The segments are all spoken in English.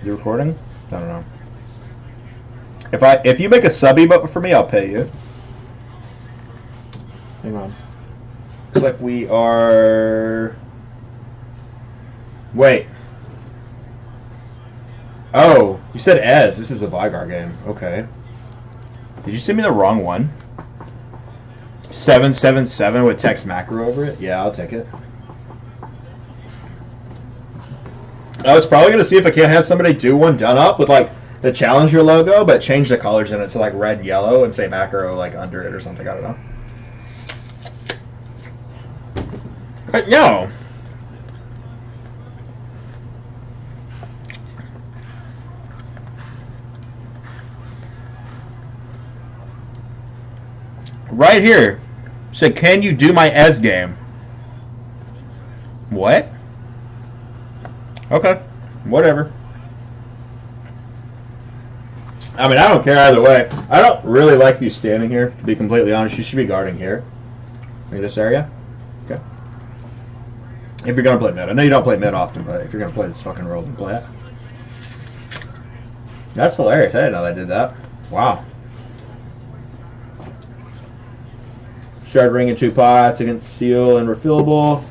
You recording? I don't know. If you make a sub emote for me, I'll pay you. Hang on. Looks like we are. Wait. Oh, you said Ez. This is a Veigar game. Okay. Did you send me the wrong one? 777 with text macro over it? Yeah, I'll take it. I was probably gonna see if I can't have somebody do one done up with like the Challenger logo, but change the colors in it to like red, yellow, and say macro like under it or something. I don't know. But no. Right here. Said, can you do my Ez game? What? Okay. Whatever. I mean, I don't care either way. I don't really like you standing here, to be completely honest. You should be guarding here. In this area. Okay. If you're going to play mid. I know you don't play mid often, but if you're going to play this fucking role, then play it. That's hilarious. I didn't know they did that. Wow. Shard ring in 2 pots against seal and refillable.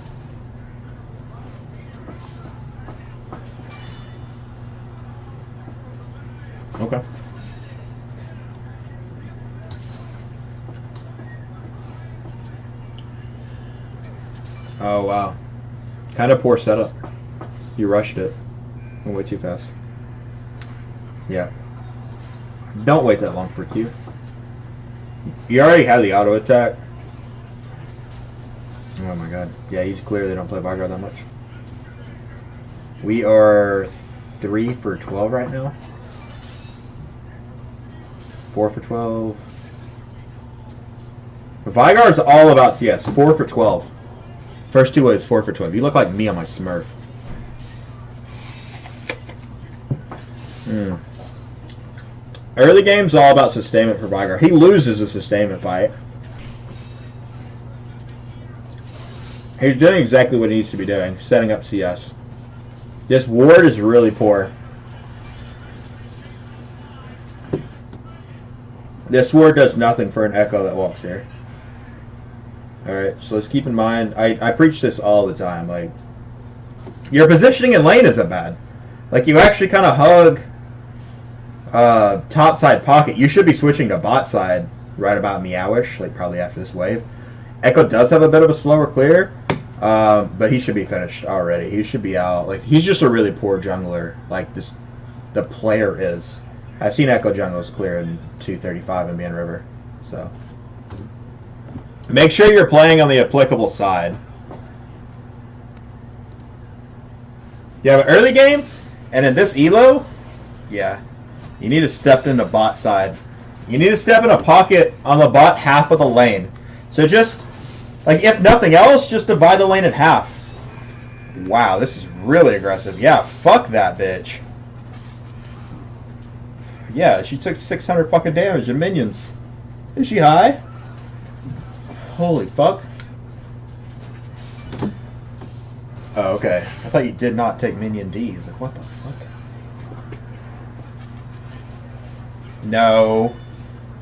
Okay. Oh, wow. Kind of poor setup. You rushed it. Went way too fast. Yeah. Don't wait that long for Q. You already had the auto attack. Oh my god. Yeah, you clearly don't play Veigar that much. We are 3 for 12 right now. 4 for 12. Veigar is all about CS. 4 for 12. First 2 waves, 4 for 12. You look like me on my Smurf. Early game's all about sustainment for Veigar. He loses a sustainment fight. He's doing exactly what he needs to be doing, setting up CS. This ward is really poor. This ward does nothing for an Echo that walks here. Alright, so let's keep in mind, I preach this all the time, like, your positioning in lane isn't bad. Like, you actually kind of hug top side pocket. You should be switching to bot side right about meowish, like probably after this wave. Echo does have a bit of a slower clear, but he should be finished already. He should be out. Like, he's just a really poor jungler. Like, this, the player is. I've seen Echo jungles clear in 235 in Mian River, so. Make sure you're playing on the applicable side. You have an early game, and in this elo, yeah, you need to step into bot side. You need to step in a pocket on the bot half of the lane. So just, like, if nothing else, just divide the lane in half. Wow, this is really aggressive. Yeah, fuck that bitch. Yeah, she took 600 fucking damage and minions. Is she high? Holy fuck. Oh, okay. I thought you did not take minion Ds. Like, what the fuck? No.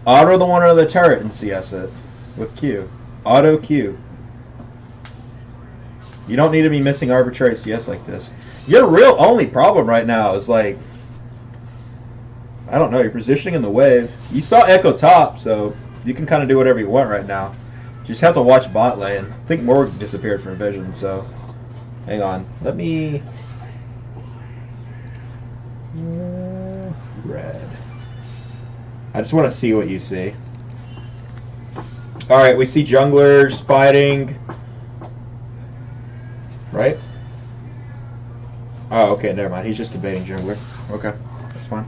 Auto the one under the turret and CS it. With Q. Auto Q. You don't need to be missing arbitrary CS like this. Your real only problem right now is like, I don't know, you're positioning in the wave. You saw Echo top, so you can kind of do whatever you want right now. You just have to watch bot lane. I think Morg disappeared from vision, so hang on. Let me... Red. I just want to see what you see. Alright, we see junglers fighting. Right? Oh, okay, never mind. He's just debating jungler. Okay, that's fine.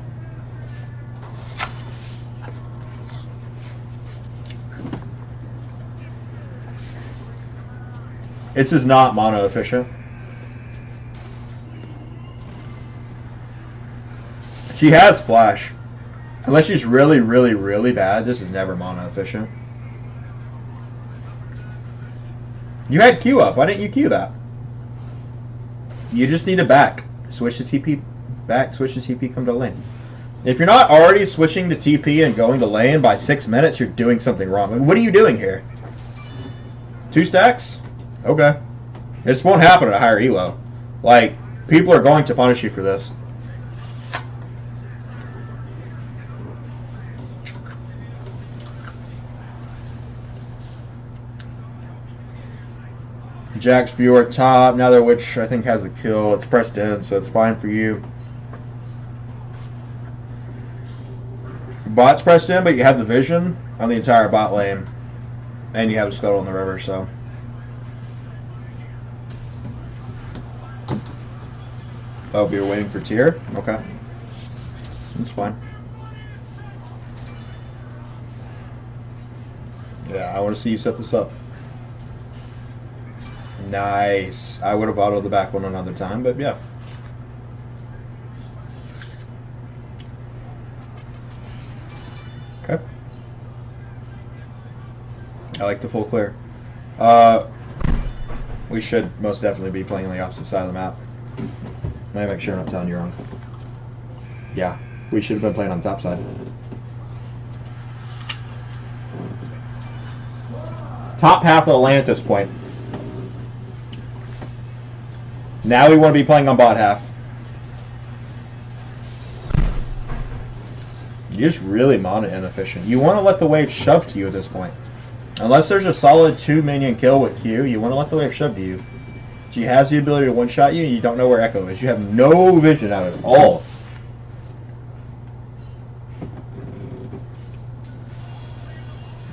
This is not mono efficient. She has flash. Unless she's really, really, really bad, this is never mono efficient. You had Q up. Why didn't you Q that? You just need a back. Switch to TP back, switch to TP, come to lane. If you're not already switching to TP and going to lane by 6 minutes, you're doing something wrong. Like, what are you doing here? 2 stacks? Okay. This won't happen at a higher elo. Like, people are going to punish you for this. Jack's viewer at top. Now their witch, I think, has a kill. It's pressed in, so it's fine for you. Bot's pressed in, but you have the vision on the entire bot lane. And you have a scuttle in the river, so. Oh, but you're waiting for tier? Okay. That's fine. Yeah, I want to see you set this up. Nice. I would have autoed the back one another time, but yeah. Okay. I like the full clear. We should most definitely be playing on the opposite side of the map. Let me make sure I'm not telling you wrong. Yeah, we should have been playing on the top side. Top half of the lane at this point. Now we want to be playing on bot half. You're just really mana inefficient. You want to let the wave shove to you at this point. Unless there's a solid 2 minion kill with Q, you want to let the wave shove to you. She has the ability to one-shot you, and you don't know where Echo is. You have no vision out of it at all.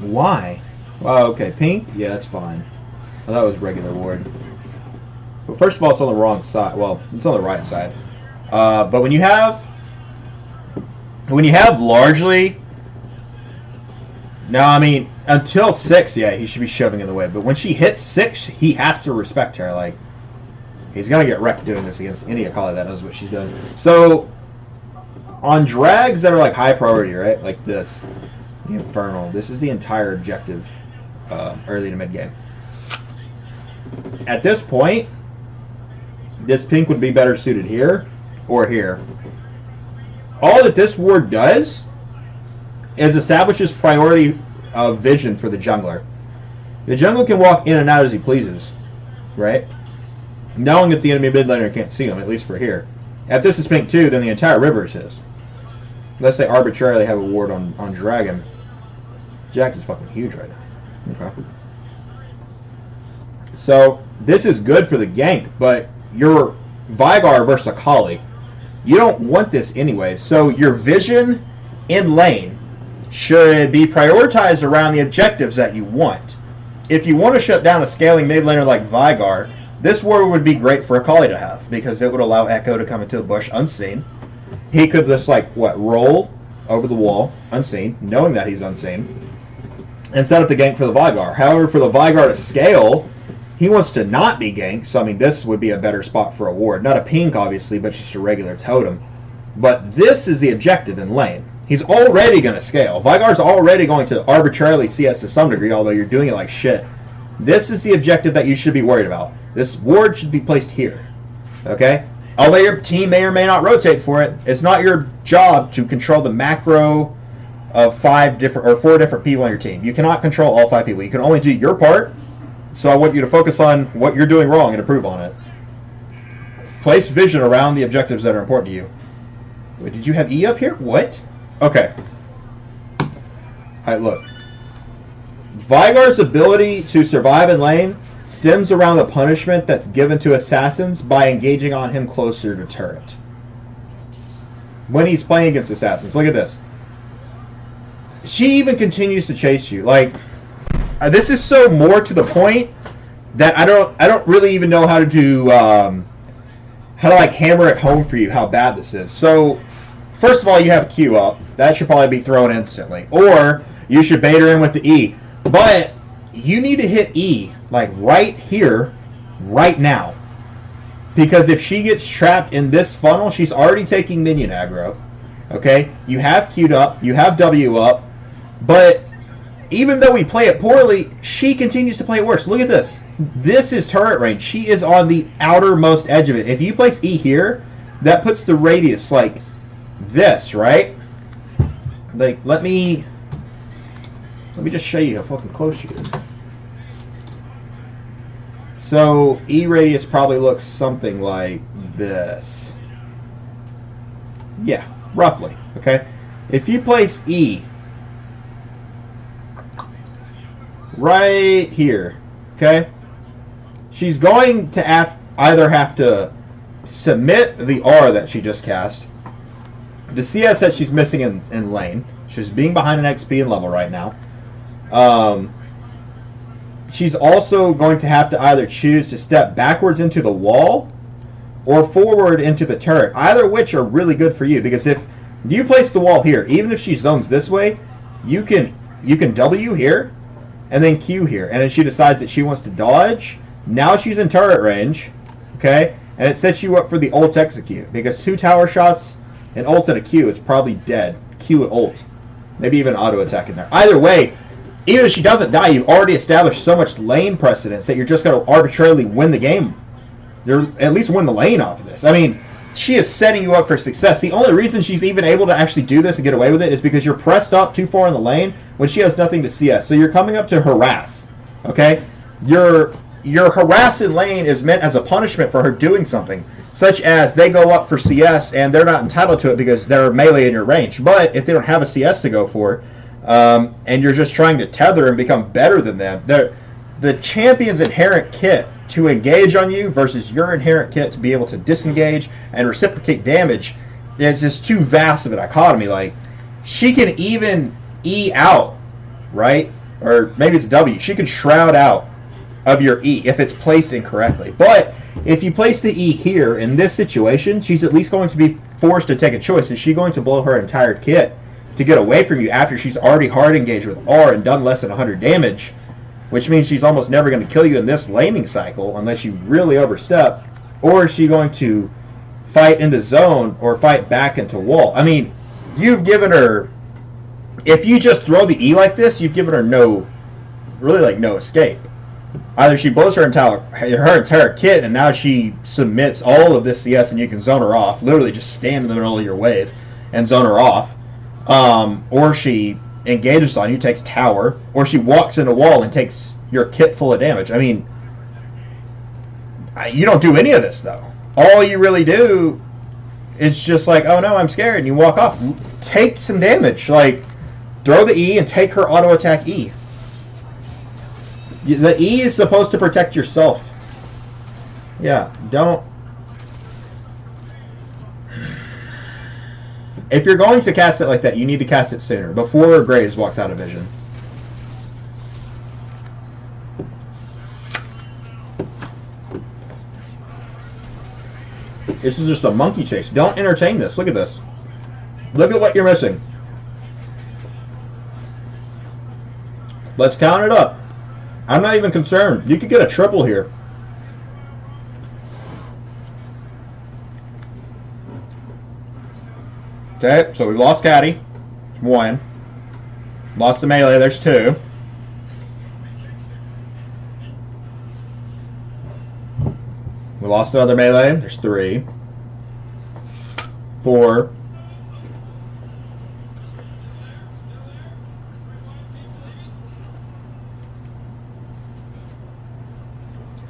Why? Oh, okay. Pink? Yeah, that's fine. I thought it was regular ward. But first of all, it's on the wrong side. Well, it's on the right side. But when you have largely... No, I mean, until 6, yeah, he should be shoving in the way. But when she hits 6, he has to respect her. Like, he's going to get wrecked doing this against any Akali that knows what she's doing. So, on drags that are, like, high priority, right? Like this. The Infernal. This is the entire objective early to mid game. At this point, this pink would be better suited here or here. All that this ward does is establishes priority of vision for the jungler. The jungler can walk in and out as he pleases, right? Knowing that the enemy mid laner can't see him, at least for here. If this is pink too, then the entire river is his. Let's say arbitrarily have a ward on Dragon. Jax is fucking huge right now. Okay. So, this is good for the gank, but your Veigar versus Akali, you don't want this anyway. So, your vision in lane should be prioritized around the objectives that you want. If you want to shut down a scaling mid laner like Veigar, this ward would be great for Akali to have, because it would allow Echo to come into the bush unseen. He could just, like, roll over the wall, unseen, knowing that he's unseen, and set up the gank for the Veigar. However, for the Veigar to scale, he wants to not be ganked, so I mean, this would be a better spot for a ward. Not a pink, obviously, but just a regular totem. But this is the objective in lane. He's already going to scale. Veigar's already going to arbitrarily CS to some degree, although you're doing it like shit. This is the objective that you should be worried about. This ward should be placed here. Okay? Although your team may or may not rotate for it, it's not your job to control the macro of 4 different people on your team. You cannot control all 5 people. You can only do your part. So I want you to focus on what you're doing wrong and improve on it. Place vision around the objectives that are important to you. Wait, did you have E up here? What? Okay. Alright, look. Veigar's ability to survive in lane stems around the punishment that's given to assassins by engaging on him closer to turret. When he's playing against assassins. Look at this. She even continues to chase you. Like, this is so more to the point that I don't really even know how to do how to like hammer it home for you how bad this is. So first of all, you have Q up. That should probably be thrown instantly. Or you should bait her in with the E. But you need to hit E like right here, right now. Because if she gets trapped in this funnel, she's already taking minion aggro. Okay? You have Q'd up, you have W up, but even though we play it poorly, she continues to play it worse. Look at this. This is turret range. She is on the outermost edge of it. If you place E here, that puts the radius like this, right? Like, let me just show you how fucking close she is. So E radius probably looks something like this. Yeah, roughly. Okay, if you place E right here, okay, she's going to either have to submit the R that she just cast, the CS that she's missing in lane. She's being behind an XP and level right now. She's also going to have to either choose to step backwards into the wall or forward into the turret. Either which are really good for you, because if you place the wall here, even if she zones this way, you can W here and then Q here. And then she decides that she wants to dodge. Now she's in turret range, okay? And it sets you up for the ult execute, because 2 tower shots, an ult and a Q is probably dead. Q and ult. Maybe even auto attack in there. Either way, even if she doesn't die, you've already established so much lane precedence that you're just going to arbitrarily win the game. You're at least win the lane off of this. I mean, she is setting you up for success. The only reason she's even able to actually do this and get away with it is because you're pressed up too far in the lane when she has nothing to CS. So you're coming up to harass. Okay? Your harass in lane is meant as a punishment for her doing something, such as they go up for CS and they're not entitled to it because they're melee in your range. But if they don't have a CS to go for, and you're just trying to tether and become better than them, the champion's inherent kit to engage on you versus your inherent kit to be able to disengage and reciprocate damage, it's just too vast of a dichotomy. Like, she can even E out, right? Or maybe it's W. She can shroud out of your E if it's placed incorrectly. But if you place the E here in this situation, she's at least going to be forced to take a choice. Is she going to blow her entire kit to get away from you after she's already hard engaged with R and done less than 100 damage, which means she's almost never going to kill you in this laning cycle unless you really overstep? Or is she going to fight into zone or fight back into wall? I mean, you've given her, if you just throw the E like this, you've given her no escape. Either she blows her entire kit and now she submits all of this CS and you can zone her off, literally just stand in the middle of your wave and zone her off, or she engages on you, takes tower, or she walks into wall and takes your kit full of damage. I mean, you don't do any of this though. All you really do is just like, oh no, I'm scared, and you walk off. Take some damage, like throw the E and take her auto attack E. The E is supposed to protect yourself. Yeah, don't. If you're going to cast it like that, you need to cast it sooner, before Graves walks out of vision. This is just a monkey chase. Don't entertain this. Look at this. Look at what you're missing. Let's count it up. I'm not even concerned. You could get a triple here. Okay, so we've lost Caddy. 1. Lost the melee, there's 2. We lost another melee, there's 3. 4.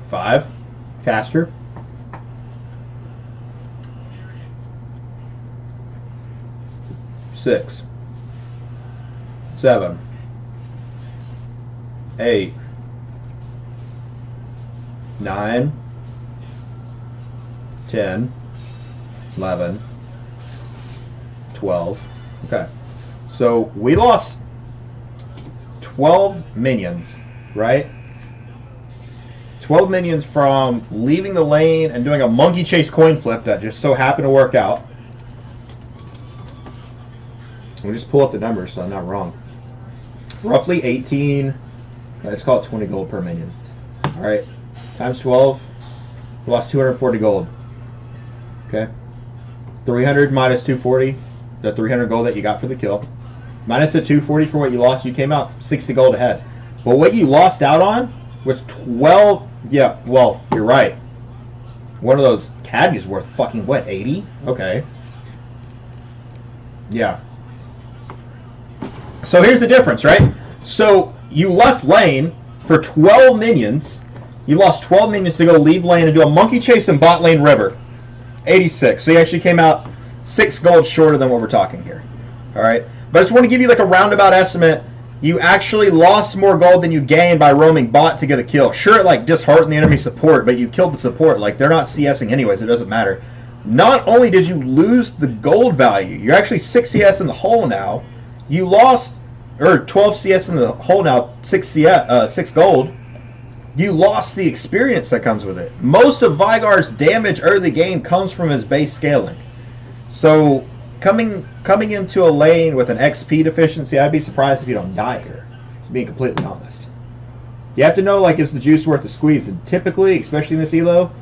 5. Caster. 6. 7. 8. 9. 10. 11. 12. Okay. So we lost 12 minions, right? 12 minions from leaving the lane and doing a monkey chase coin flip that just so happened to work out. We'll just pull up the numbers so I'm not wrong. Roughly 18, let's call it 20 gold per minion. Alright, times 12, we lost 240 gold. Okay. 300 minus 240, the 300 gold that you got for the kill. Minus the 240 for what you lost, you came out 60 gold ahead. But what you lost out on was 12, yeah, well, you're right. One of those caddies worth fucking what, 80? Okay. Yeah. So here's the difference, right? So you left lane for 12 minions. You lost 12 minions to go leave lane and do a monkey chase in bot lane river. 86. So you actually came out 6 gold shorter than what we're talking here. Alright? But I just want to give you like a roundabout estimate. You actually lost more gold than you gained by roaming bot to get a kill. Sure, it like disheartened the enemy support, but you killed the support. Like, they're not CSing anyways. It doesn't matter. Not only did you lose the gold value, you're actually 6 CS in the hole now. You lost, or 12 CS in the hole now, 6 gold. You lost the experience that comes with it. Most of Veigar's damage early game comes from his base scaling. So coming into a lane with an XP deficiency, I'd be surprised if you don't die here, being completely honest. You have to know, like, is the juice worth the squeeze? And typically, especially in this elo,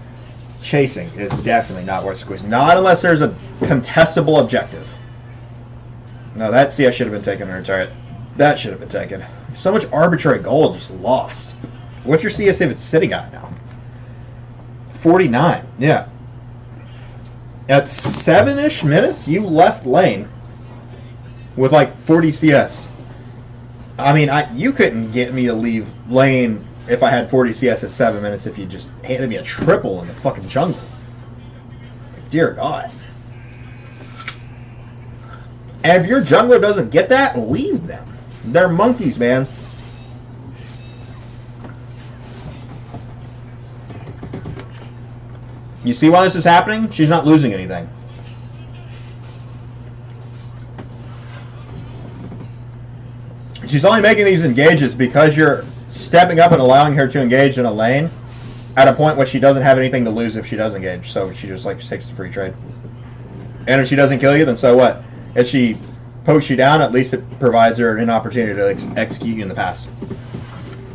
chasing is definitely not worth the squeeze. Not unless there's a contestable objective. No, that CS should have been taken on target. That should have been taken. So much arbitrary gold just lost. What's your CS if it's sitting at now? 49. Yeah. At 7-ish minutes, you left lane with like 40 CS. I mean, you couldn't get me to leave lane if I had 40 CS at 7 minutes if you just handed me a triple in the fucking jungle. Like, dear God. And if your jungler doesn't get that, leave them. They're monkeys, man. You see why this is happening? She's not losing anything. She's only making these engages because you're stepping up and allowing her to engage in a lane at a point where she doesn't have anything to lose if she does engage. So she just like takes the free trade. And if she doesn't kill you, then so what? If she pokes you down, at least it provides her an opportunity to execute you in the past.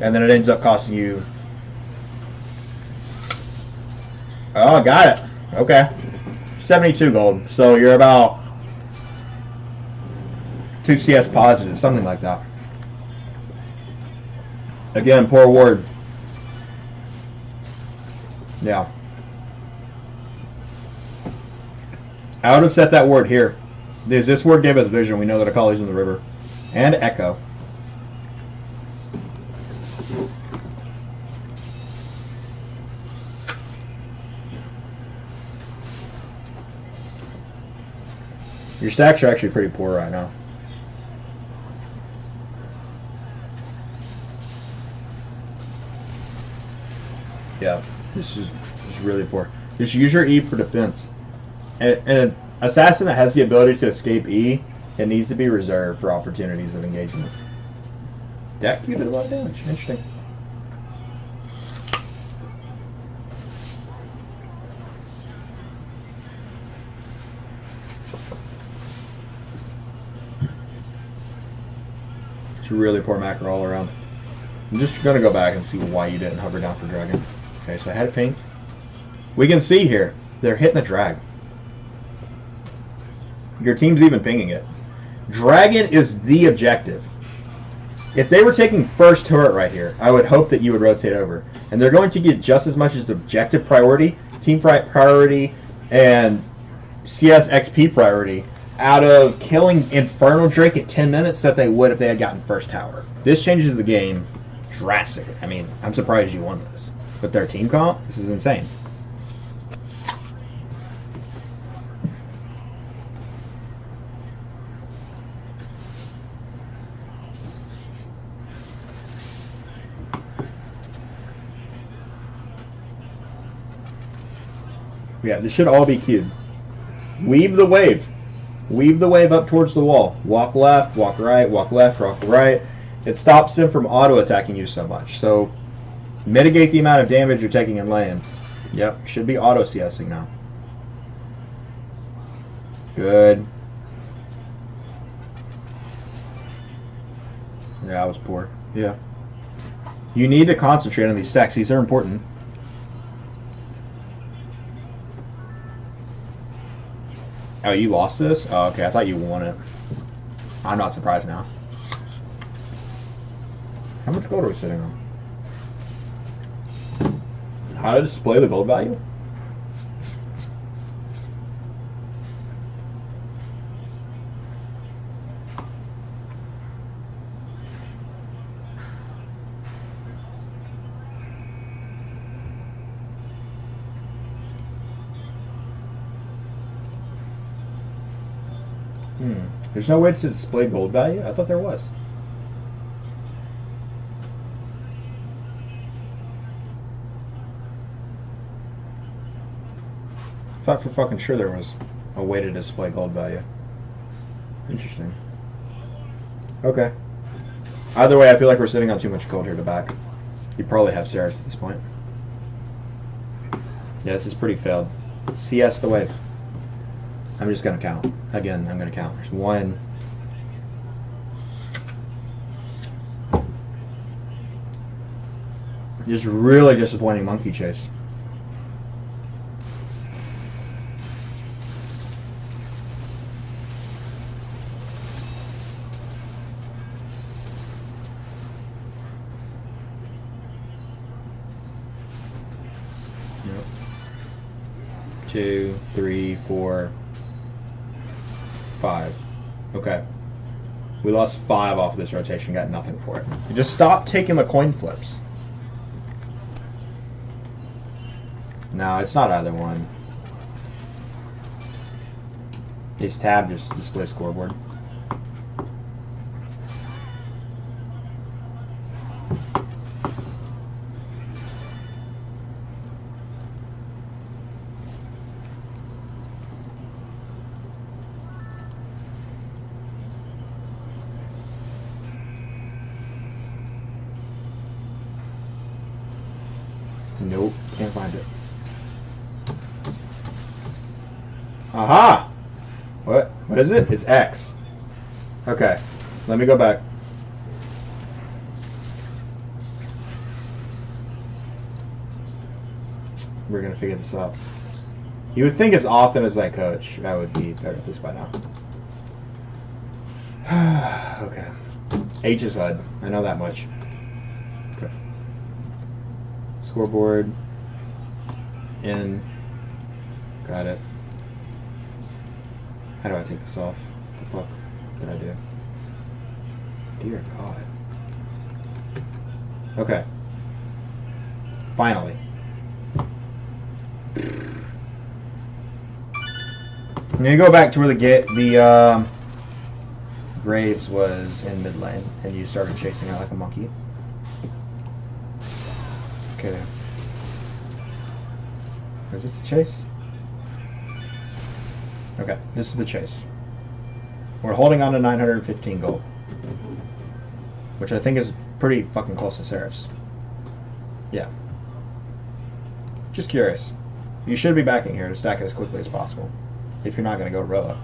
And then it ends up costing you... Oh, got it. Okay. 72 gold. So you're about 2 CS positive, something like that. Again, poor ward. Yeah. I would have set that ward here. This ward gave us vision. We know that Akali's in the river. And Echo. Your stacks are actually pretty poor right now. Yeah, this is really poor. Just use your E for defense. And an assassin that has the ability to escape E, it needs to be reserved for opportunities of engagement. Deck, you did a lot of damage. Interesting. Really poor macro all around. I'm just going to go back and see why you didn't hover down for dragon. Okay, so I had it ping. We can see here, they're hitting the drag. Your team's even pinging it. Dragon is the objective. If they were taking first turret right here, I would hope that you would rotate over. And they're going to get just as much as the objective priority, team priority, and CS XP priority out of killing Infernal Drake at 10 minutes that they would if they had gotten first tower. This changes the game drastically. I mean, I'm surprised you won this. But their team comp, this is insane. Yeah, this should all be queued. Weave the wave. Weave the wave up towards the wall. Walk left, walk right, walk left, walk right. It stops them from auto-attacking you so much. So, mitigate the amount of damage you're taking in lane. Yep, should be auto-CSing now. Good. Yeah, that was poor. Yeah. You need to concentrate on these stacks. These are important. Oh, you lost this? Oh, okay. I thought you won it. I'm not surprised now. How much gold are we sitting on? How to display the gold value? There's no way to display gold value? I thought there was. I thought for fucking sure there was a way to display gold value. Interesting. Okay. Either way, I feel like we're sitting on too much gold here to back. You probably have Ceres at this point. Yeah, this is pretty failed. CS the wave. I'm just going to count. Again, I'm going to count. There's 1. Just really disappointing monkey chase. Yep. 2, 3, 4, 5. Okay. We lost 5 off this rotation, got nothing for it. You just stop taking the coin flips. No, it's not either one. This tab just displays scoreboard. Nope, can't find it. Aha! What? What is it? It's X. Okay, let me go back. We're gonna figure this out. You would think as often as I coach, I would be better at this by now. Okay. H is HUD. I know that much. Okay. Scoreboard. In. Got it. How do I take this off? What the fuck did I do? Dear God. Okay. Finally. I'm gonna go back to where the Graves was in mid lane, and you started chasing out like a monkey. Okay. Is this the chase? Okay, this is the chase. We're holding on to 915 gold, which I think is pretty fucking close to Ceres. Yeah. Just curious. You should be backing here to stack it as quickly as possible, if you're not going to go Roa.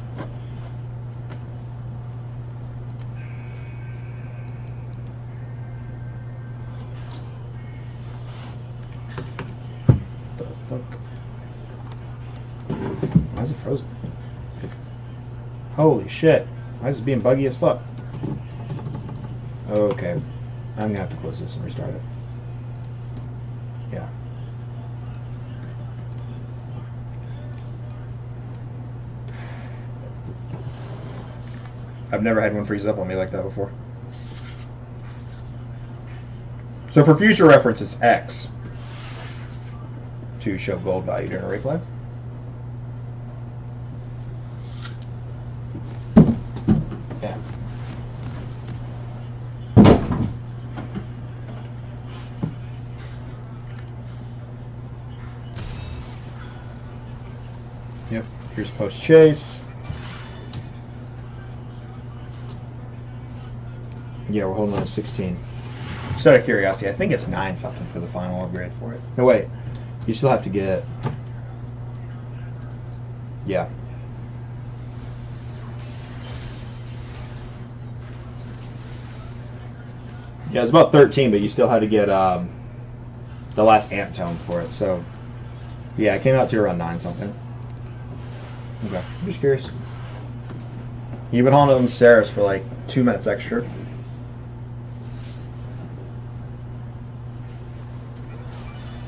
The fuck? Why is it frozen? Holy shit. Why is it being buggy as fuck? Okay. I'm going to have to close this and restart it. Yeah. I've never had one freeze up on me like that before. So for future reference, it's X to show gold value during a replay. Yeah. Yep. Here's post chase. Yeah, we're holding on to 16. Just out of curiosity, I think it's 9 something for the final upgrade for it. No, wait. You still have to get... Yeah. Yeah, it's about 13, but you still had to get the last amp tone for it. So, yeah, it came out to around 9 something. Okay, I'm just curious. You've been holding on to Ceres for like 2 minutes extra.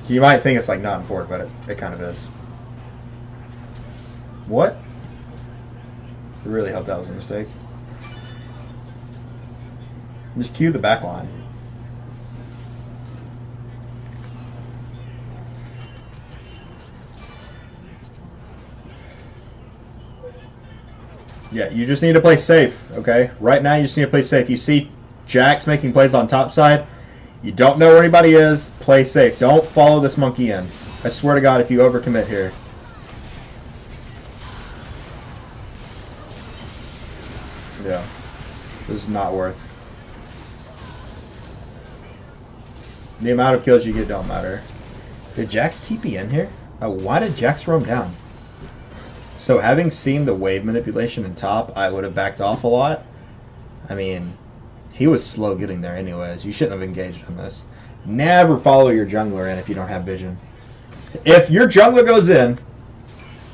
You might think it's like not important, but it kind of is. What? It really helped that was a mistake. Just cue the back line. Yeah, you just need to play safe, okay? Right now, you just need to play safe. You see Jax making plays on top side. You don't know where anybody is. Play safe. Don't follow this monkey in. I swear to God, if you overcommit here. Yeah. This is not worth. The amount of kills you get don't matter. Did Jax TP in here? Why did Jax roam down? So having seen the wave manipulation in top, I would have backed off a lot. I mean, he was slow getting there anyways. You shouldn't have engaged in this. Never follow your jungler in if you don't have vision. If your jungler goes in,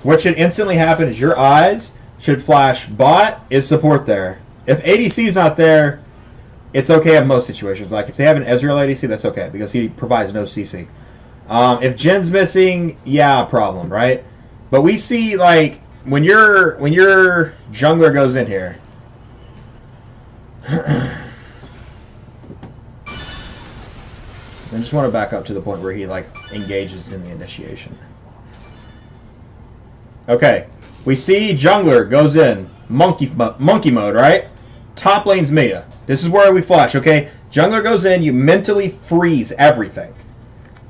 what should instantly happen is your eyes should flash bot is support there. If ADC is not there, it's okay in most situations. Like if they have an Ezreal ADC, that's okay because he provides no CC. If Jin's missing, yeah, problem, right? But we see like when your jungler goes in here. I just want to back up to the point where he like engages in the initiation. Okay, we see jungler goes in monkey mode, right? Top lane's Mia. This is where we flash. Okay, jungler goes in, you mentally freeze everything.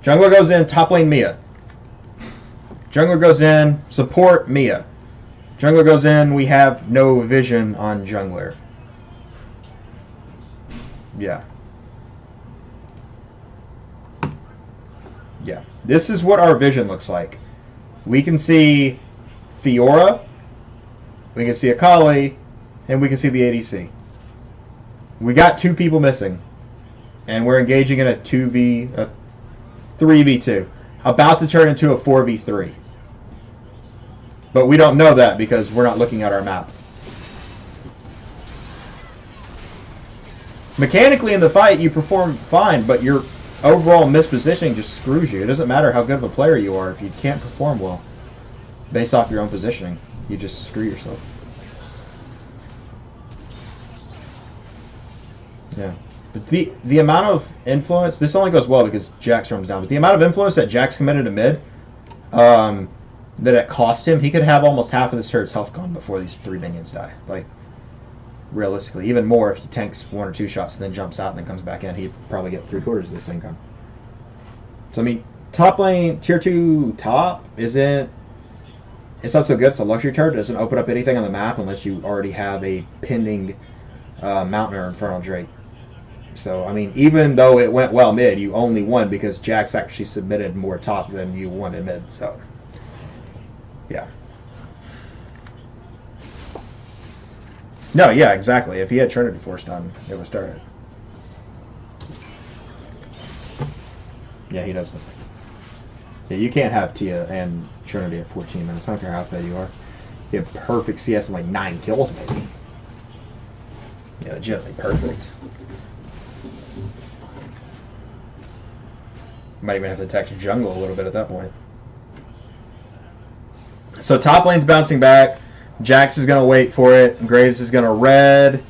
Jungler goes in, top lane Mia. Jungler goes in, support Mia. Jungler goes in, we have no vision on jungler. Yeah. Yeah. This is what our vision looks like. We can see Fiora, we can see Akali, and we can see the ADC. We got 2 people missing. And we're engaging in a 3v2. About to turn into a 4v3. But we don't know that because we're not looking at our map. Mechanically in the fight, you perform fine, but your overall mispositioning just screws you. It doesn't matter how good of a player you are if you can't perform well based off your own positioning. You just screw yourself. Yeah. But the amount of influence, this only goes well because Jax roams down, but the amount of influence that Jax committed to mid, that it cost him, he could have almost half of this turret's health gone before these 3 minions die. Like, realistically. Even more if he tanks 1 or 2 shots and then jumps out and then comes back in, he'd probably get 3/4 of this thing gone. So, I mean, top lane, tier 2 top isn't... It's not so good. It's a luxury turret. It doesn't open up anything on the map unless you already have a pending Mountain or Infernal Drake. So, I mean, even though it went well mid, you only won because Jax actually submitted more top than you won in mid. So, yeah. No, yeah, exactly. If he had Trinity Force done, it would start it. Yeah, he doesn't. Yeah, you can't have Tia and Trinity at 14 minutes. I don't care how fed you are. You have perfect CS and like 9 kills, maybe. Yeah, legitimately perfect. Might even have to attack your jungle a little bit at that point. So top lane's bouncing back. Jax is going to wait for it. Graves is going to red.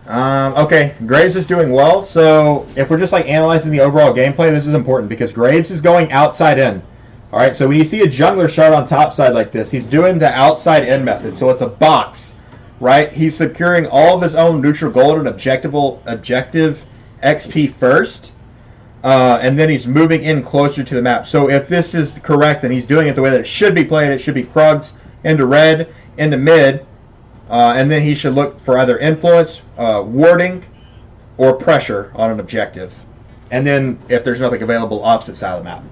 Okay, Graves is doing well. So if we're just like analyzing the overall gameplay, this is important because Graves is going outside in. All right, so when you see a jungler shard on top side like this, he's doing the outside in method. So it's a box, right? He's securing all of his own neutral gold and objective XP first. And then he's moving in closer to the map. So if this is correct and he's doing it the way that it should be played, it should be Krugs into red, into mid, and then he should look for either influence, warding, or pressure on an objective. And then if there's nothing available, opposite side of the map.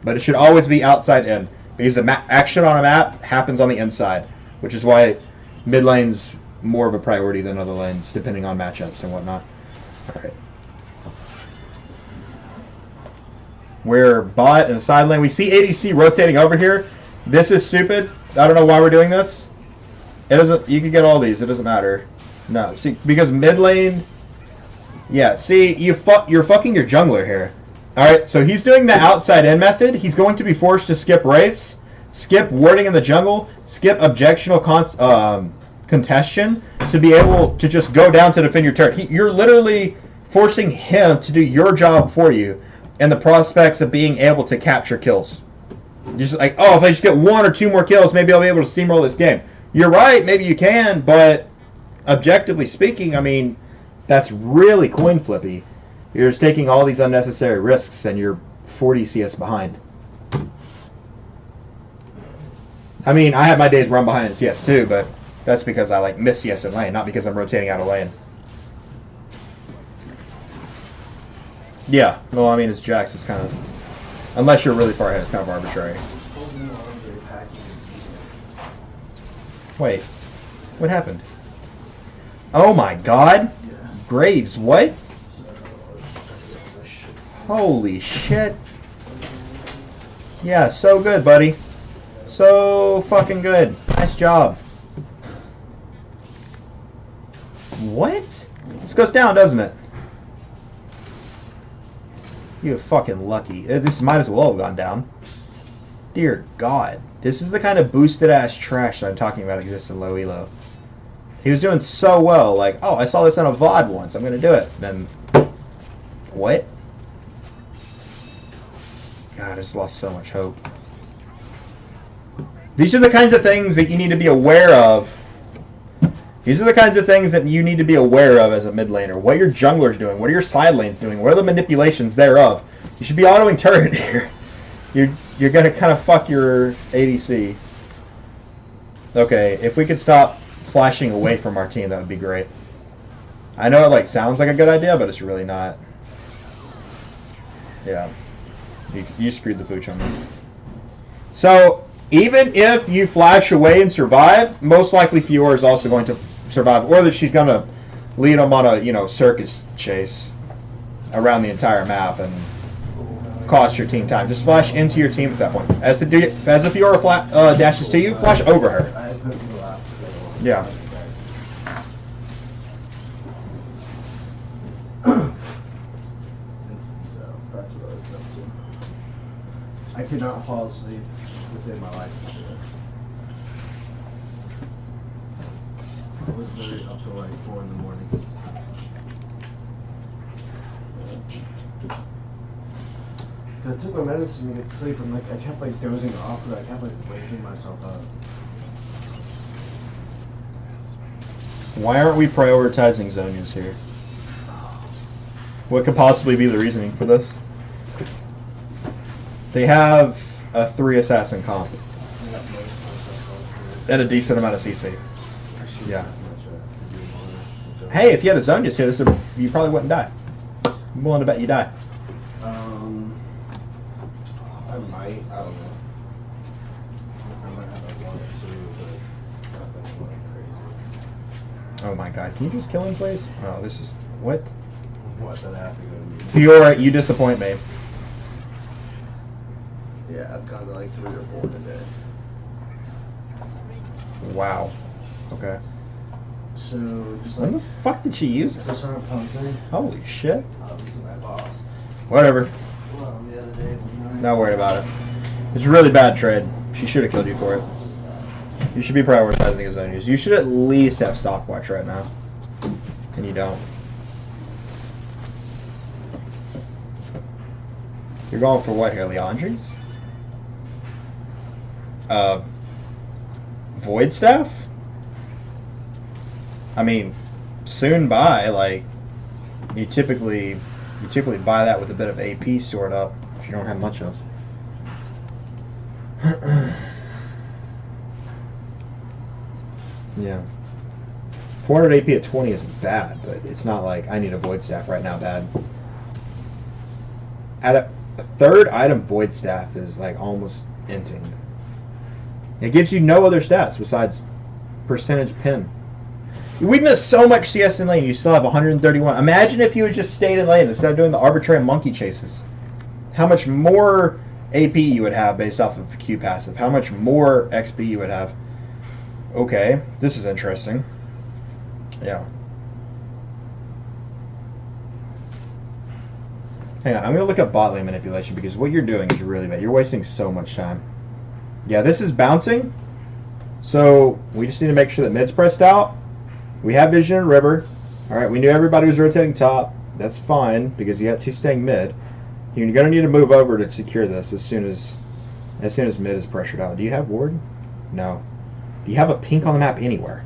But it should always be outside in because the action on a map happens on the inside, which is why mid lane's more of a priority than other lanes, depending on matchups and whatnot. All right. We're bot in the side lane. We see ADC rotating over here. This is stupid. I don't know why we're doing this. It doesn't. You can get all these. It doesn't matter. No, see, because mid lane. Yeah, see, you're fucking your jungler here. All right, so he's doing the outside in method. He's going to be forced to skip wraiths, skip warding in the jungle, skip objectional contestion to be able to just go down to defend your turret. You're literally forcing him to do your job for you, and the prospects of being able to capture kills. You're just like, oh, if I just get 1 or 2 more kills, maybe I'll be able to steamroll this game. You're right, maybe you can, but objectively speaking, I mean, that's really coin flippy. You're just taking all these unnecessary risks and you're 40 CS behind. I mean, I have my days where I'm behind in CS too, but that's because I like miss CS in lane, not because I'm rotating out of lane. Yeah, well, I mean, it's Jax. It's kind of, unless you're really far ahead, it's kind of arbitrary. Wait, what happened? Oh my God, Graves, what? Holy shit! Yeah, so good, buddy. So fucking good. Nice job. What? This goes down, doesn't it? You're fucking lucky. This might as well have gone down. Dear God. This is the kind of boosted ass trash that I'm talking about exists in low elo. He was doing so well, like, oh, I saw this on a VOD once, I'm gonna do it. Then, what? God, I just lost so much hope. These are the kinds of things that you need to be aware of. These are the kinds of things that you need to be aware of as a mid laner. What your jungler's doing, what are your side lanes doing, what are the manipulations thereof. You should be autoing turret here. You're gonna kind of fuck your ADC. Okay, if we could stop flashing away from our team, that would be great. I know it like sounds like a good idea, but it's really not. Yeah, you screwed the pooch on this. So even if you flash away and survive, most likely Fiora is also going to survive, or that she's gonna lead them on a circus chase around the entire map and cost your team time. Just flash into your team at that point. As the Fiora dashes to you, flash over her. Yeah. I could not fall asleep to save my life. I was literally up till like 4 in the morning. I took my medicine to get to sleep, and like I kept like dozing off, but I kept like waking myself up. Why aren't we prioritizing Zonias here? What could possibly be the reasoning for this? They have a 3 assassin comp and a decent amount of CC. Yeah. Hey, if you had a Zonias here, you probably wouldn't die. I'm willing to bet you die. I might. I don't know. I might have like 1 or 2, but nothing like crazy. Oh my God! Can you just kill him, please? Oh, this is what? What did I have to go to? Fiora, you disappoint me. Yeah, I've gone to like 3 or 4 today. Wow. Okay. So just When like the fuck did she use it? just started pumping. Holy shit. This is my boss. Whatever. Well, the other day when I Not worried about it. It's a really bad trade. She should have killed you for it. You should be prioritizing his own use. You should at least have stopwatch right now. And you don't. You're going for what here, Leandres? Void Staff? I mean, soon buy, like, you typically buy that with a bit of AP stored up, which you don't have much of. Yeah. 400 AP at 20 isn't bad, but it's not like I need a Void Staff right now bad. At a third item Void Staff is like almost inting. It gives you no other stats besides percentage pin. We missed so much CS in lane, you still have 131. Imagine if you had just stayed in lane instead of doing the arbitrary monkey chases. How much more AP you would have based off of Q passive. How much more XP you would have. Okay, this is interesting. Yeah. Hang on, I'm going to look up bot lane manipulation because what you're doing is really bad. You're wasting so much time. Yeah, this is bouncing. So we just need to make sure that mid's pressed out. We have vision in river. Alright, we knew everybody was rotating top. That's fine because you got 2 staying mid. You're going to need to move over to secure this as soon as mid is pressured out. Do you have ward? No. Do Do you have a pink on the map anywhere?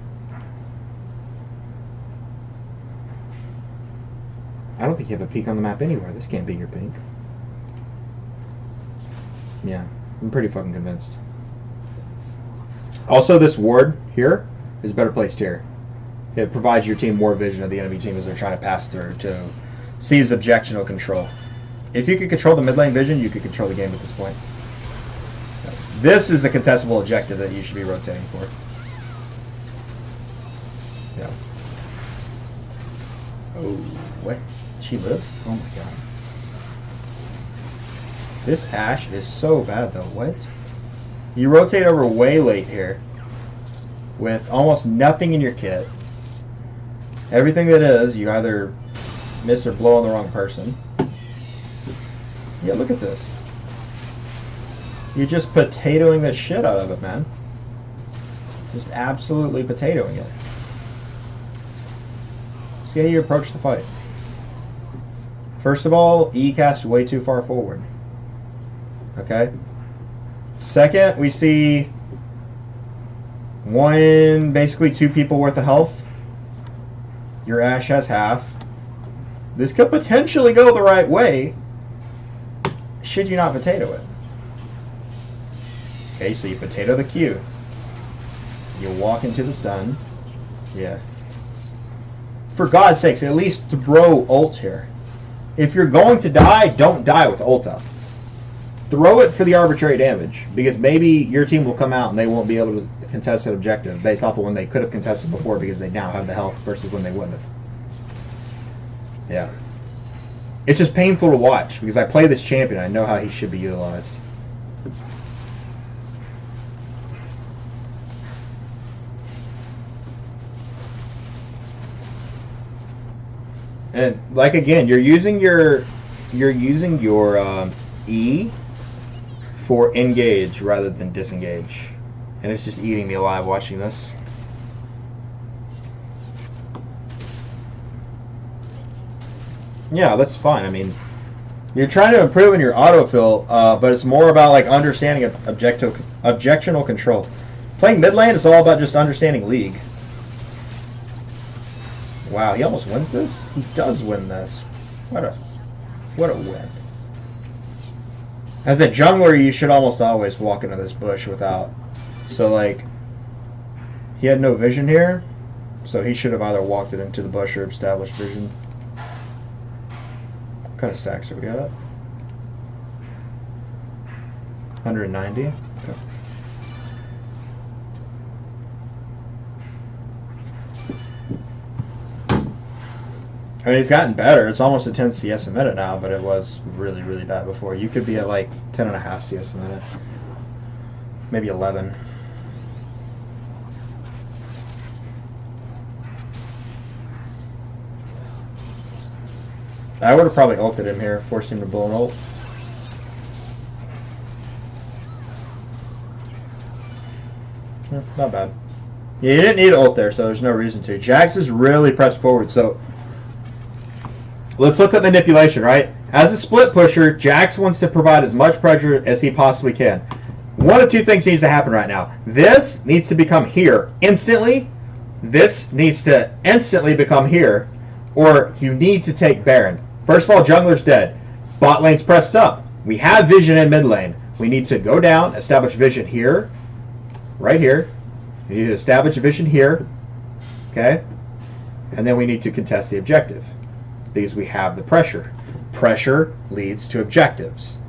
I don't think you have a pink on the map anywhere. This can't be your pink. Yeah, I'm pretty fucking convinced. Also, this ward here is better placed here. It provides your team more vision of the enemy team as they're trying to pass through to seize objectional control. If you could control the mid lane vision, you could control the game at this point. This is a contestable objective that you should be rotating for. Yeah. Oh, what? She lives? Oh my god. This Ashe is so bad though. What? You rotate over way late here with almost nothing in your kit. Everything that is, you either miss or blow on the wrong person. Yeah, look at this. You're just potatoing the shit out of it, man. Just absolutely potatoing it. See how you approach the fight. First of all, E cast way too far forward. Okay? Second, we see basically two people worth of health. Your Ashe has half. This could potentially go the right way, should you not potato it. Okay, so you potato the Q. You walk into the stun. Yeah. For God's sakes, at least throw ult here. If you're going to die, don't die with ult up. Throw it for the arbitrary damage, because maybe your team will come out and they won't be able to contest an objective based off of when they could have contested before because they now have the health versus when they wouldn't have. Yeah. It's just painful to watch because I play this champion. I know how he should be utilized. And like again, you're using your E for engage rather than disengage, and it's just eating me alive watching this. Yeah, that's fine. I mean, you're trying to improve in your autofill, but it's more about like understanding objectional control. Playing mid lane is all about just understanding League. Wow, he almost wins this? He does win this. What a win. As a jungler, you should almost always walk into this bush without... So, like, he had no vision here, so he should have either walked it into the bush or established vision. What kind of stacks are we at? 190? Okay. I mean, he's gotten better. It's almost a 10 CS a minute now, but it was really, really bad before. You could be at like 10.5 CS a minute. Maybe 11. I would have probably ulted him here, forced him to blow an ult. Not bad. Yeah, you didn't need ult there, so there's no reason to. Jax is really pressed forward, so... Let's look at manipulation, right? As a split pusher, Jax wants to provide as much pressure as he possibly can. One of two things needs to happen right now. This needs to become here instantly. This needs to instantly become here. Or you need to take Baron. First of all, jungler's dead. Bot lane's pressed up. We have vision in mid lane. We need to go down, establish vision here. Right here. We need to establish vision here. Okay? And then we need to contest the objective. Because we have the pressure. Pressure leads to objectives.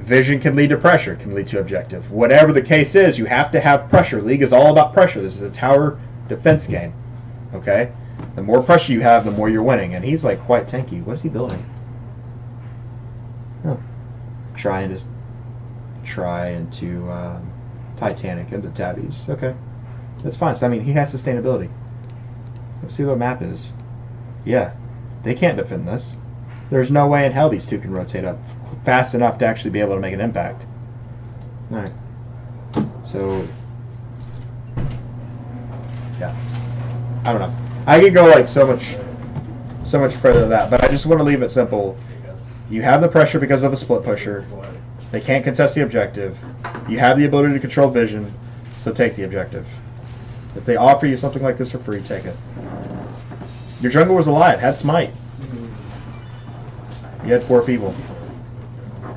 Vision can lead to pressure, can lead to objective. Whatever the case is, you have to have pressure. League is all about pressure. This is a tower defense game. Okay? The more pressure you have, the more you're winning. And he's like quite tanky. What is he building? Oh. Trying to Titanic into Tabbies. Okay. That's fine. So I mean he has sustainability. Let's see what map is. Yeah. They can't defend this. There's no way in hell these two can rotate up fast enough to actually be able to make an impact. Alright. So, yeah. I don't know. I could go like so much further than that, but I just want to leave it simple. You have the pressure because of the split pusher. They can't contest the objective. You have the ability to control vision. So take the objective. If they offer you something like this for free, take it. Your jungle was alive, had smite. You had 4 people.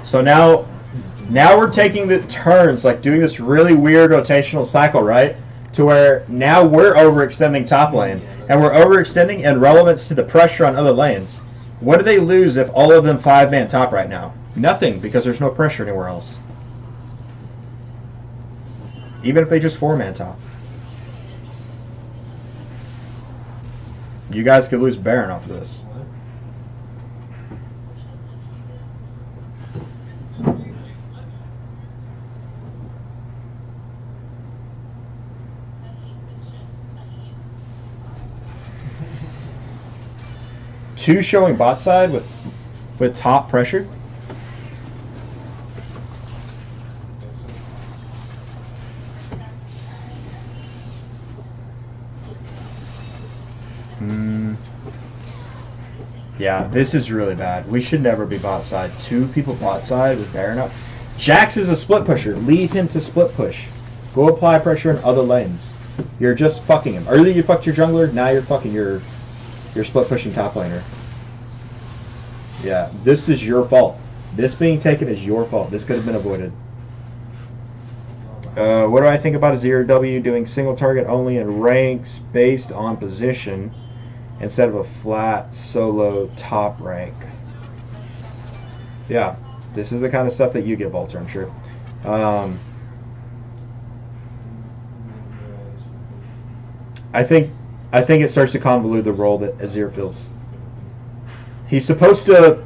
So now we're taking the turns, like doing this really weird rotational cycle, right? To where now we're overextending top lane. And we're overextending in relevance to the pressure on other lanes. What do they lose if all of them 5-man top right now? Nothing, because there's no pressure anywhere else. Even if they just 4-man top. You guys could lose Baron off of this. Two showing bot side with top pressure. Yeah, this is really bad. We should never be bot side. 2 people bot side with Baron up. Jax is a split pusher. Leave him to split push. Go apply pressure in other lanes. You're just fucking him. Earlier you fucked your jungler, now you're fucking your split pushing top laner. Yeah, this is your fault. This being taken is your fault. This could have been avoided. What do I think about a 0W doing single target only in ranks based on position instead of a flat solo top rank? Yeah, this is the kind of stuff that you get, Volter, I'm sure. I think it starts to convolute the role that Azir feels. He's supposed to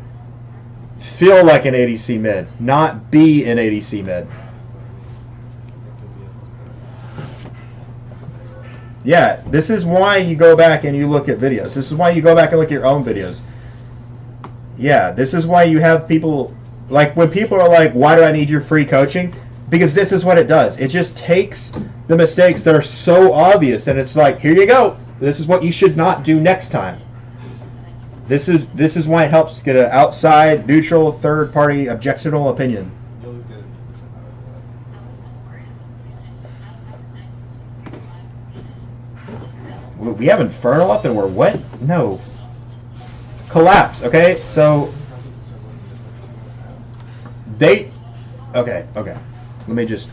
feel like an ADC mid, not be an ADC mid. Yeah, this is why you go back and you look at videos. This is why you go back and look at your own videos. Yeah, this is why you have people, like when people are like, why do I need your free coaching? Because this is what it does. It just takes the mistakes that are so obvious and it's like, here you go. This is what you should not do next time. This is why it helps get an outside, neutral, third-party, objectionable opinion. We have Infernal up and we're what? No. Collapse, okay? So they okay. Let me just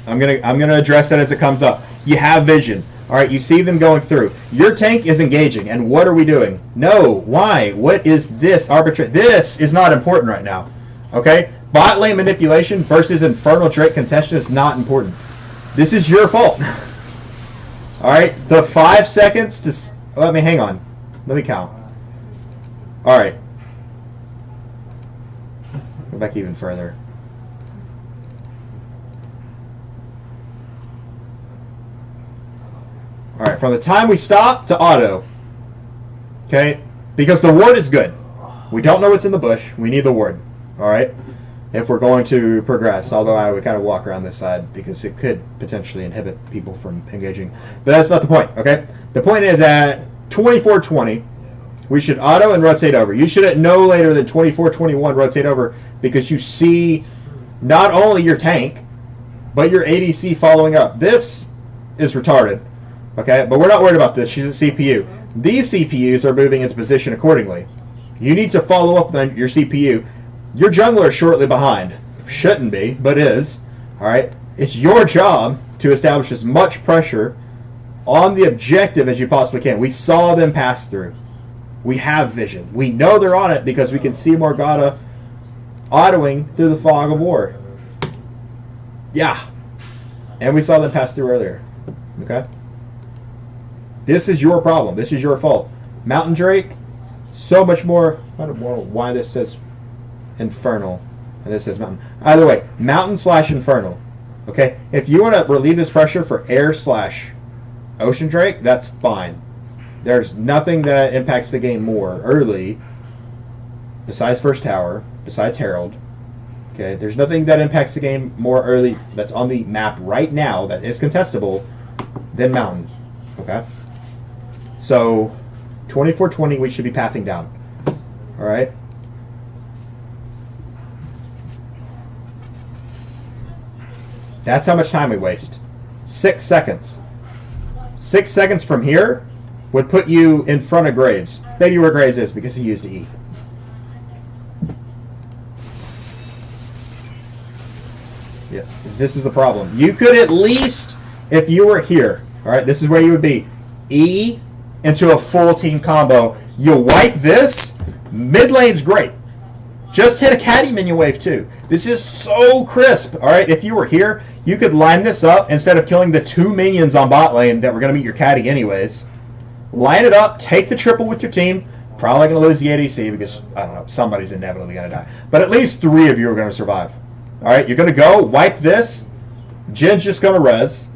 I'm gonna address that as it comes up. You have vision. Alright, you see them going through. Your tank is engaging, and what are we doing? No, why? What is this arbitrary? This is not important right now. Okay? Bot lane manipulation versus Infernal Drake contention is not important. This is your fault. Alright, the 5 seconds to... Let me hang on. Let me count. Alright. Go back even further. Alright, from the time we stop to auto. Okay? Because the ward is good. We don't know what's in the bush. We need the ward. Alright? If we're going to progress. Although I would kind of walk around this side because it could potentially inhibit people from engaging. But that's not the point. Okay? The point is at 24:20, we should auto and rotate over. You should at no later than 24:21 rotate over because you see not only your tank, but your ADC following up. This is retarded. Okay, but we're not worried about this. She's a CPU. These CPUs are moving into position accordingly. You need to follow up on your CPU. Your jungler is shortly behind. Shouldn't be, but is. Alright? It's your job to establish as much pressure on the objective as you possibly can. We saw them pass through. We have vision. We know they're on it because we can see Morgana autoing through the fog of war. Yeah. And we saw them pass through earlier. Okay? This is your problem. This is your fault. Mountain Drake, so much more. I don't know why this says Infernal and this says Mountain. Either way, Mountain / Infernal. Okay? If you want to relieve this pressure for Air / Ocean Drake, that's fine. There's nothing that impacts the game more early besides First Tower, besides Herald. Okay? There's nothing that impacts the game more early that's on the map right now that is contestable than Mountain. Okay? So, 24:20, we should be pathing down. Alright? That's how much time we waste. 6 seconds. 6 seconds from here would put you in front of Graves. Maybe where Graves is because he used E. Yeah, this is the problem. You could at least, if you were here, all right, this is where you would be. E into a full team combo. You wipe this, mid lane's great. Just hit a caddy minion wave too. This is so crisp. All right, if you were here, you could line this up instead of killing the 2 minions on bot lane that were going to meet your caddy anyways. Line it up, take the triple with your team. Probably going to lose the ADC because, I don't know, somebody's inevitably going to die. But at least 3 of you are going to survive. All right, you're going to go, wipe this. Jin's just going to res.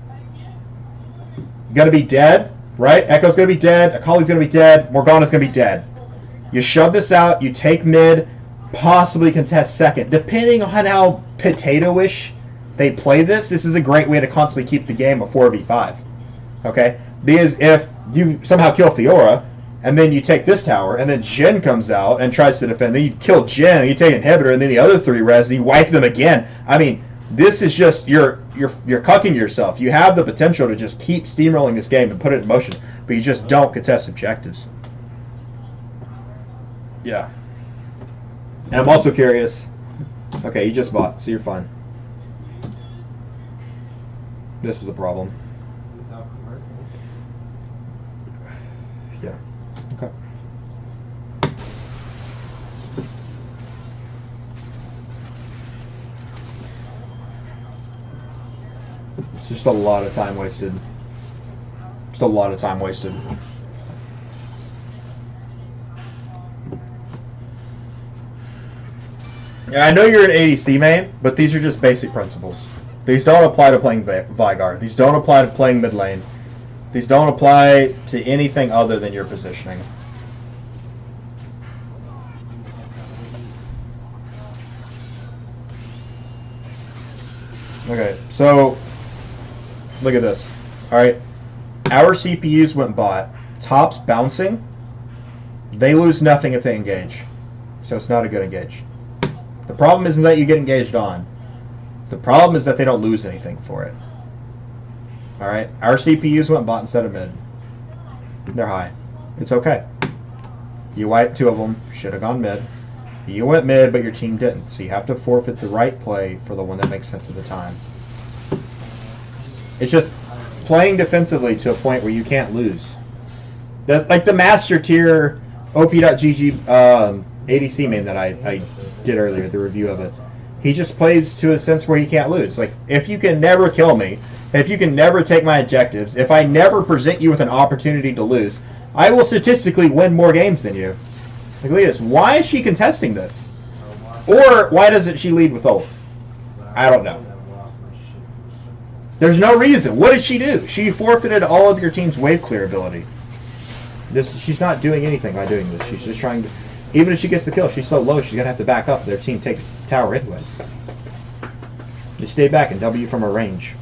Going to be dead, right? Echo's going to be dead. Akali's going to be dead. Morgana's going to be dead. You shove this out. You take mid, possibly contest second. Depending on how potato-ish they play this, this is a great way to constantly keep the game a 4v5. Okay? Because if you somehow kill Fiora, and then you take this tower, and then Jhin comes out and tries to defend, then you kill Jhin, you take inhibitor, and then the other 3 res, and you wipe them again. I mean, this is just, you're cucking yourself. You have the potential to just keep steamrolling this game and put it in motion, but you just don't contest objectives. Yeah. And I'm also curious. Okay, you just bought, so you're fine. This is a problem. Yeah. Okay. It's just a lot of time wasted. Just a lot of time wasted. Yeah, I know you're an ADC main, but these are just basic principles. These don't apply to playing Veigar. These don't apply to playing mid lane. These don't apply to anything other than your positioning. Okay, so look at this. All right, our CPUs went bot. Top's bouncing. They lose nothing if they engage, so it's not a good engage. The problem isn't that you get engaged on. The problem is that they don't lose anything for it. All right, our CPUs went bot instead of mid. They're high. It's okay. You wiped 2 of them. Should have gone mid. You went mid, but your team didn't. So you have to forfeit the right play for the one that makes sense at the time. It's just playing defensively to a point where you can't lose. That's like the master tier OP.GG ADC main that I did earlier, the review of it. He just plays to a sense where he can't lose. Like, if you can never kill me, if you can never take my objectives, if I never present you with an opportunity to lose, I will statistically win more games than you. Like, look at this. Why is she contesting this? Or why doesn't she lead with ult? I don't know. There's no reason. What did she do? She forfeited all of your team's wave clear ability. She's not doing anything by doing this. She's just trying to... Even if she gets the kill, she's so low, she's going to have to back up. Their team takes tower anyways. Just stay back and W from her range.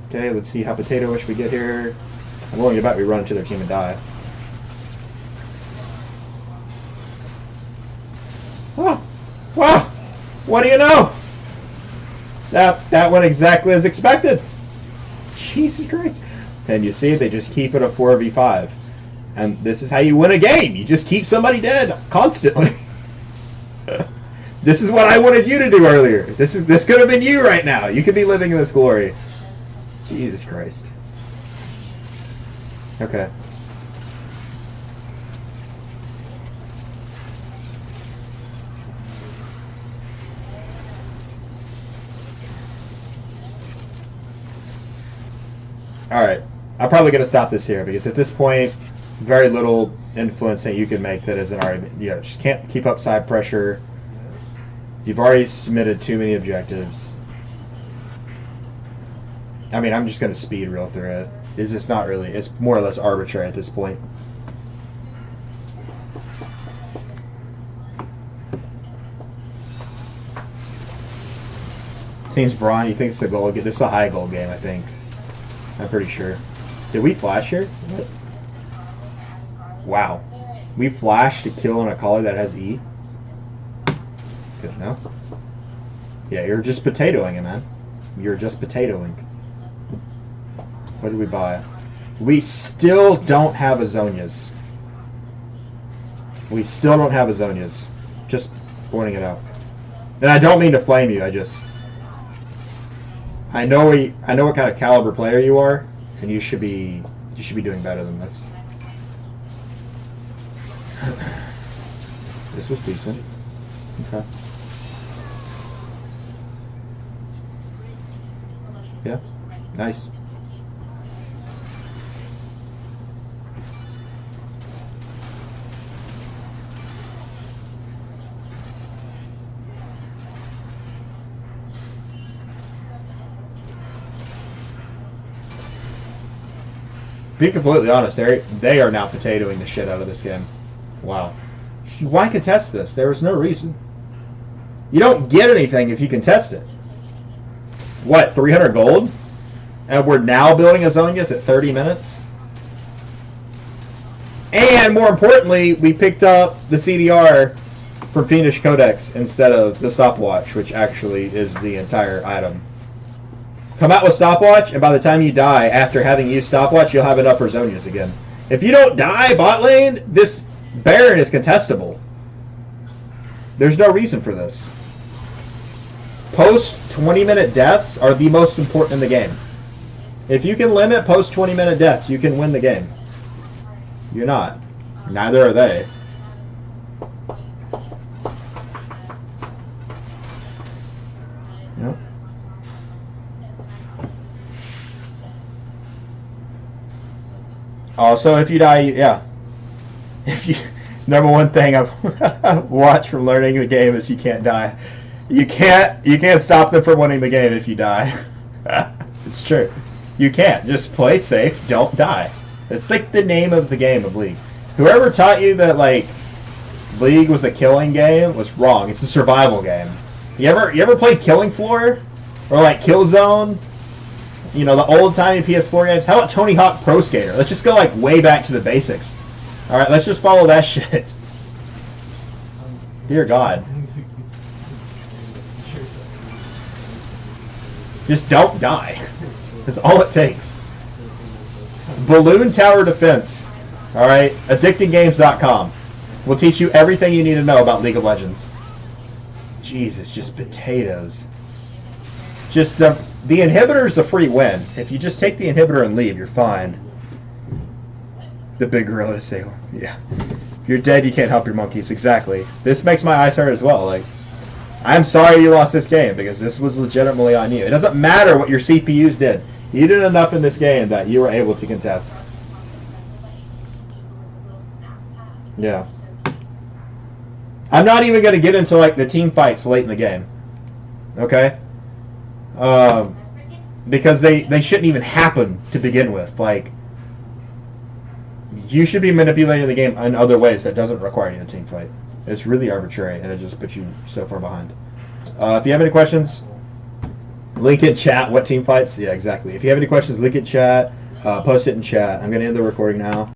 Okay, let's see how potato-ish we get here. I'm willing to bet we run into their team and die. Oh, wow! What do you know? That went exactly as expected. Jesus Christ. And you see, they just keep it a 4v5. And this is how you win a game. You just keep somebody dead constantly. This is what I wanted you to do earlier. This could have been you right now. You could be living in this glory. Jesus Christ. Okay. Alright. I'm probably going to stop this here because at this point, very little influence that you can make that isn't already... You know, just can't keep up side pressure. You've already submitted too many objectives. I mean, I'm just going to speed reel through it. It's just not really... It's more or less arbitrary at this point. Team's Braun, you think it's a goal? This is a high goal game, I think. I'm pretty sure. Did we flash here? What? Wow. We flashed to kill an Akali that has E? Good, no? Yeah, you're just potatoing it, man. You're just potatoing. What did we buy? We still don't have Azonias. We still don't have Azonias. Just pointing it out. And I don't mean to flame you. I know what kind of caliber player you are, and you should be doing better than this. This was decent. Okay. Yeah. Nice. Be completely honest, they are now potatoing the shit out of this game. Wow. Why contest this? There was no reason. You don't get anything if you contest it. What, 300 gold? And we're now building Azonias at 30 minutes? And more importantly, we picked up the CDR from Fiendish Codex instead of the stopwatch, which actually is the entire item. Come out with stopwatch, and by the time you die, after having used stopwatch, you'll have enough for Azonias again. If you don't die bot lane, this Baron is contestable. There's no reason for this. Post 20-minute deaths are the most important in the game. If you can limit post 20-minute deaths, you can win the game. You're not. Neither are they. Yep. Also, if you die, yeah. If you, number one thing I've watched from learning the game is you can't die. You can't stop them from winning the game if you die. It's true. You can't. Just play safe. Don't die. It's like the name of the game of League. Whoever taught you that like League was a killing game was wrong. It's a survival game. You ever played Killing Floor or like Killzone? You know, the old-timey PS4 games. How about Tony Hawk Pro Skater? Let's just go like way back to the basics. All right, let's just follow that shit. Dear God. Just don't die. That's all it takes. Balloon Tower Defense. All right, addictinggames.com will teach you everything you need to know about League of Legends. Jesus, just potatoes. Just the inhibitor is a free win. If you just take the inhibitor and leave, you're fine. The big gorilla to say, yeah. If you're dead, you can't help your monkeys. Exactly. This makes my eyes hurt as well. Like, I'm sorry you lost this game because this was legitimately on you. It doesn't matter what your CPUs did. You did enough in this game that you were able to contest. Yeah. I'm not even going to get into like the team fights late in the game. Okay? Because they shouldn't even happen to begin with. Like, you should be manipulating the game in other ways that doesn't require any team fight. It's really arbitrary, and it just puts you so far behind. If you have any questions, link in chat. What team fights? Yeah, exactly. If you have any questions, link in chat. Post it in chat. I'm going to end the recording now.